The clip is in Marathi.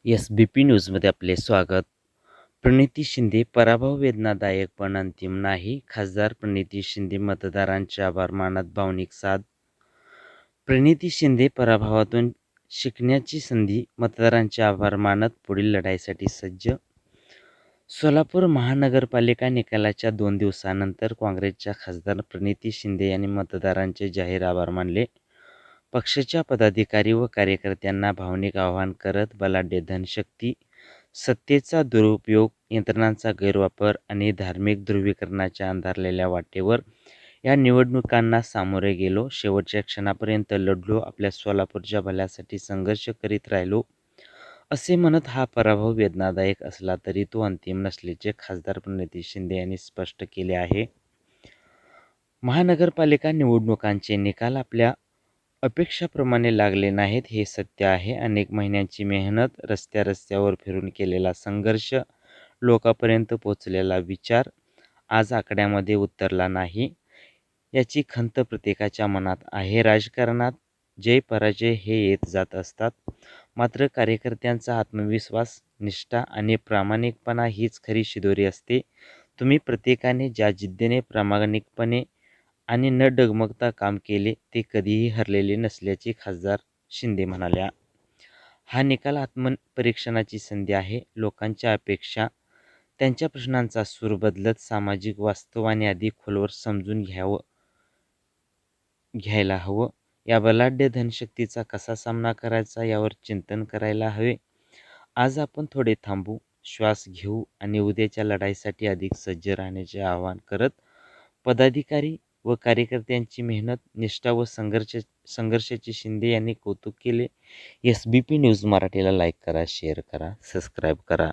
SBP न्यूजमध्ये आपले स्वागत. प्रणिती शिंदे पराभव वेदनादायक पण अंतिम नाही. खासदार प्रणिती शिंदे मतदारांचे आभार मानत भावनिक साद. प्रणिती शिंदे पराभवातून शिकण्याची संधी, मतदारांचे आभार मानत पुढील लढाईसाठी सज्ज. सोलापूर महानगरपालिका निकालाच्या 2 दिवसानंतर काँग्रेसच्या खासदार प्रणिती शिंदे यांनी मतदारांचे जाहीर आभार मानले. पक्षाच्या पदाधिकारी व कार्यकर्त्यांना भावनिक आवाहन करत बलाढ्य धनशक्ती, सत्तेचा दुरुपयोग, यंत्रणांचा गैरवापर आणि धार्मिक ध्रुवीकरणाच्या अंधारलेल्या वाटेवर या निवडणुकांना सामोरे गेलो. शेवटच्या क्षणापर्यंत लढलो, आपल्या सोलापूरच्या भल्यासाठी संघर्ष करीत राहिलो, असे म्हणत हा पराभव वेदनादायक असला तरी तो अंतिम नसल्याचे खासदार प्रणिती शिंदे यांनी स्पष्ट केले आहे. महानगरपालिका निवडणुकांचे निकाल आपल्या अपेक्षाप्रमाणे लागले नाहीत हे सत्य आहे. अनेक महिन्यांची मेहनत, रस्त्यावर फिरून केलेला संघर्ष, लोकांपर्यंत पोचलेला विचार आज आकड्यामध्ये उतरला नाही, याची खंत प्रत्येकाच्या मनात आहे. राजकारणात जय पराजय हे येत जात असतात, मात्र कार्यकर्त्यांचा आत्मविश्वास, निष्ठा आणि प्रामाणिकपणा हीच खरी शिदोरी असते. तुम्ही प्रत्येकाने ज्या जिद्दीने, प्रामाणिकपणे आणि न डगमगता काम केले ते कधीही हरलेले नसल्याचे खासदार शिंदे म्हणाल्या. हा निकाल आत्मपरीक्षणाची संधी आहे. लोकांच्या अपेक्षा, त्यांच्या प्रश्नांचा सूर बदलत सामाजिक वास्तवाने अधिक खोलवर समजून घ्यायला हवं. या बलाढ्य धनशक्तीचा कसा सामना करायचा यावर चिंतन करायला हवे. आज आपण थोडे थांबू, श्वास घेऊ आणि उद्याच्या लढाईसाठी अधिक सज्ज राहण्याचे आवाहन करत पदाधिकारी व कार्यकर्त्यांची मेहनत, निष्ठा व संघर्षाचे शिंदे यांनी कौतुक केले. SBP न्यूज मराठीला लाईक करा, शेअर करा, सबस्क्राईब करा.